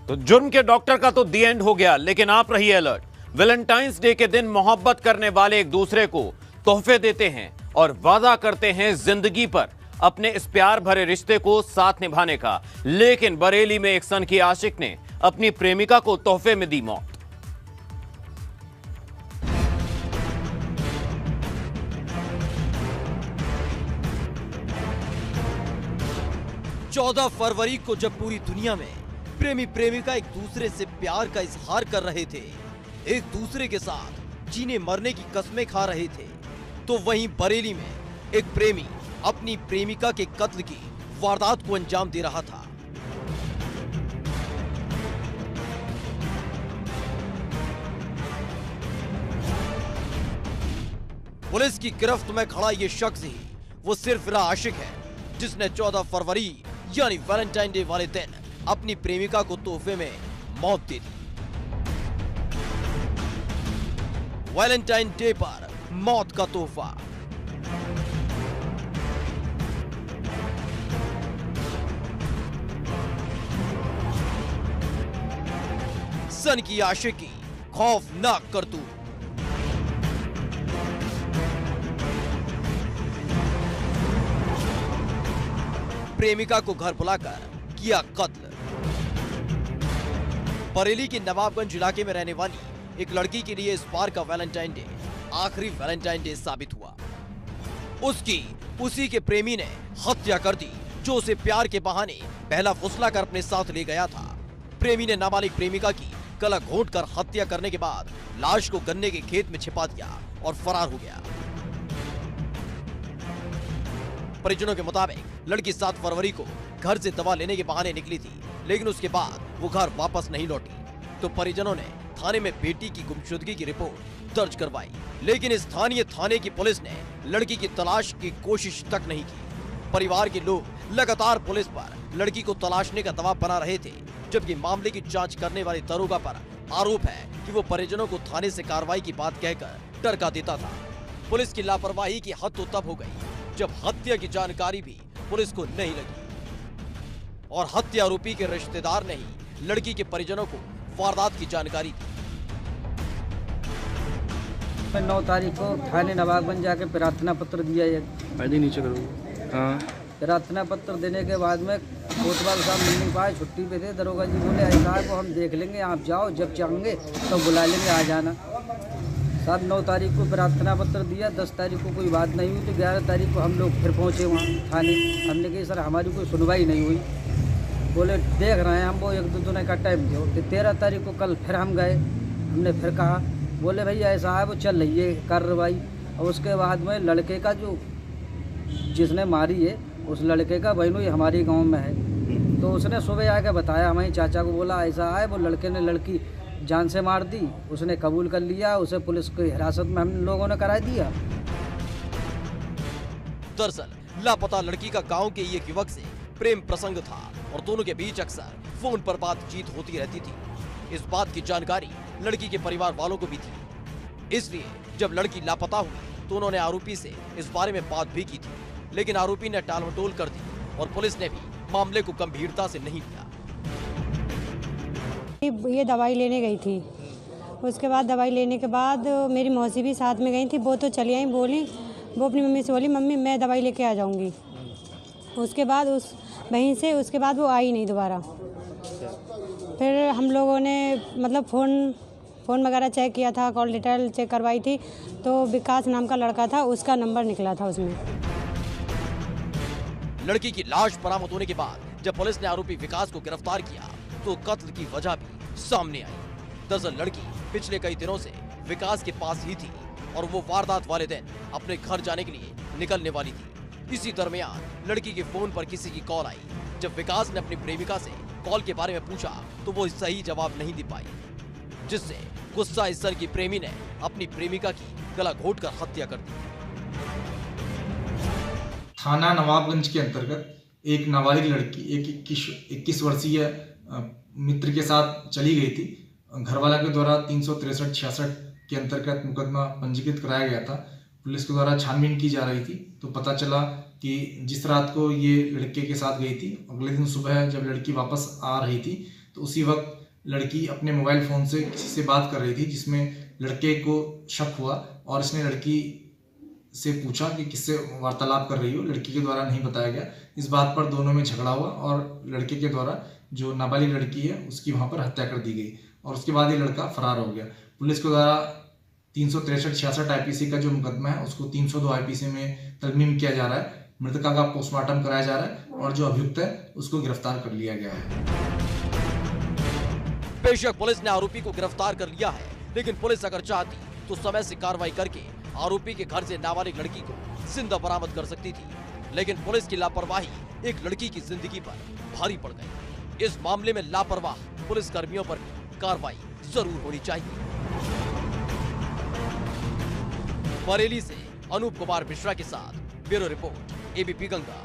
तो जुर्म के डॉक्टर का तो दी एंड हो गया, लेकिन आप रहिए अलर्ट। वैलेंटाइंस डे के दिन मोहब्बत करने वाले एक दूसरे को तोहफे देते हैं और वादा करते हैं जिंदगी पर अपने इस प्यार भरे रिश्ते को साथ निभाने का। लेकिन बरेली में एक सनकी आशिक ने अपनी प्रेमिका को तोहफे में दी मौत। चौदह फरवरी को जब पूरी दुनिया में प्रेमी प्रेमिका एक दूसरे से प्यार का इजहार कर रहे थे, एक दूसरे के साथ जीने मरने की कस्में खा रहे थे, तो वहीं बरेली में एक प्रेमी अपनी प्रेमिका के कत्ल की वारदात को अंजाम दे रहा था। पुलिस की गिरफ्त में खड़ा ये शख्स ही वो सिरफिरा आशिक है जिसने 14 फरवरी यानी वैलेंटाइन डे वाले दिन अपनी प्रेमिका को तोहफे में मौत दे दी। वैलेंटाइन डे पर मौत का तोहफा। सन की आशिकी, खौफनाक करतूत। प्रेमिका को घर बुलाकर किया कत्ल। बरेली के नवाबगंज इलाके में रहने वाली एक लड़की के लिए इस बार का वैलेंटाइन डे आखिरी वैलेंटाइन डे साबित हुआ। उसी के प्रेमी ने हत्या कर दी, जो उसे प्यार के बहाने पहला फुसला कर अपने साथ ले गया था। प्रेमी ने नाबालिग प्रेमिका की गला घोंटकर हत्या करने के बाद लाश को गन्ने के खेत में छिपा दिया और फरार हो गया। परिजनों के मुताबिक लड़की 7 फरवरी को घर से दवा लेने के बहाने निकली थी, लेकिन उसके बाद वो घर वापस नहीं लौटी। तो परिजनों ने थाने में बेटी की गुमशुदगी की रिपोर्ट दर्ज करवाई, लेकिन स्थानीय थाने की पुलिस ने लड़की की तलाश की कोशिश तक नहीं की। परिवार के लोग लगातार पुलिस पर लड़की को तलाशने का दबाव बना रहे थे, जबकि मामले की जांच करने वाले दरोगा पर आरोप है कि वो परिजनों को थाने से कार्रवाई की बात कहकर डरका देता था। पुलिस की लापरवाही की हद तो तब हो गई जब हत्या की जानकारी भी पुलिस को नहीं लगी और हत्या आरोपी के रिश्तेदार ने ही लड़की के परिजनों को वारदात की जानकारी दी। 9 तारीख को थाने नवाबगंज जाके प्रार्थना पत्र दिया। नीचे करो। हाँ। प्रार्थना पत्र देने के बाद में कोतवाल साहब मिल नहीं पाए, छुट्टी पे थे। दरोगा जी बोले ऐसा को हम देख लेंगे, आप जाओ, जब चाहेंगे तो बुला लेंगे, आ जाना। 9 तारीख को प्रार्थना पत्र दिया, 10 तारीख को कोई बात नहीं हुई, तो 11 तारीख को हम लोग फिर पहुँचे वहाँ थाने। हमने कहा सर हमारी कोई सुनवाई नहीं हुई। बोले देख रहे हैं हम, वो 1-2 दिन का टाइम दो। तो 13 तारीख को कल फिर हम गए, हमने फिर कहा, बोले भैया ऐसा है वो चल रही है कार्रवाई। और उसके बाद में लड़के का जो जिसने मारी है उस लड़के का बहनोई हमारे गांव में है, तो उसने सुबह आके बताया हमारे चाचा को, बोला ऐसा है वो लड़के ने लड़की जान से मार दी। उसने कबूल कर लिया, उसे पुलिस की हिरासत में हम लोगों ने करा दिया। दरअसल लापता लड़की का गांव के एक युवक से प्रेम प्रसंग था और दोनों के बीच अक्सर फोन पर बातचीत होती रहती थी। इस बात की जानकारी लड़की के परिवार वालों को भी थी, इसलिए जब लड़की लापता हुई तो उन्होंने आरोपी से इस बारे में बात भी की थी, लेकिन आरोपी ने टालमटोल कर दी और पुलिस ने भी मामले को गंभीरता से नहीं लिया। ये दवाई लेने गई थी, उसके बाद दवाई लेने के बाद मेरी मौसी भी साथ में गई थी। वो तो चली आई, बोली वो अपनी मम्मी से बोली मम्मी मैं दवाई लेके आ जाऊंगी। उसके बाद उस वहीं से उसके बाद वो आई नहीं दोबारा। फिर हम लोगों ने मतलब फ़ोन वगैरह चेक किया था, कॉल डिटेल चेक करवाई थी, तो विकास नाम का लड़का था, उसका नंबर निकला था उसमें। लड़की की लाश बरामद होने के बाद जब पुलिस ने आरोपी विकास को गिरफ्तार किया तो कत्ल की वजह भी सामने आई। दरअसल लड़की पिछले कई दिनों से विकास के पास ही थी और वो वारदात वाले दिन अपने घर जाने के लिए निकलने वाली थी। इसी दरमियान लड़की के फोन पर किसी की कॉल आई। जब विकास ने अपनी प्रेमिका से कॉल के बारे में पूछा तो वो सही जवाब नहीं दे पाई, जिससे गुस्सा इस सर की प्रेमी ने अपनी प्रेमिका की गला घोंटकर हत्या कर दी। थाना नवाबगंज के अंतर्गत एक नाबालिग लड़की एक 21 वर्षीय मित्र के साथ चली गई थी। घरवाला के द्वारा 363-66 के अंतर्गत मुकदमा पंजीकृत कराया गया था। पुलिस के द्वारा छानबीन की जा रही थी तो पता चला कि जिस रात को ये लड़के के साथ गई थी, अगले दिन सुबह जब लड़की वापस आ रही थी तो उसी वक्त लड़की अपने मोबाइल फ़ोन से किसी से बात कर रही थी, जिसमें लड़के को शक हुआ और इसने लड़की से पूछा कि किससे वार्तालाप कर रही हो। लड़की के द्वारा नहीं बताया गया। इस बात पर दोनों में झगड़ा हुआ और लड़के के द्वारा जो नाबालिग लड़की है उसकी वहाँ पर हत्या कर दी गई और उसके बाद ये लड़का फरार हो गया। पुलिस के द्वारा 363-66 IPC का जो मुकदमा है उसको 302 IPC में तरमीम किया जा रहा है। मृतका का पोस्टमार्टम कराया जा रहा है और जो अभियुक्त है उसको गिरफ्तार कर लिया गया है। बेशक पुलिस ने आरोपी को गिरफ्तार कर लिया है, लेकिन पुलिस अगर चाहती तो समय से कार्रवाई करके आरोपी के घर से नाबालिग लड़की को जिंदा बरामद कर सकती थी, लेकिन पुलिस की लापरवाही एक लड़की की जिंदगी पर भारी पड़ गई। इस मामले में लापरवाह पुलिस कर्मियों पर कार्रवाई जरूर होनी चाहिए। बरेली से अनूप कुमार मिश्रा के साथ ब्यूरो रिपोर्ट, ABP गंगा।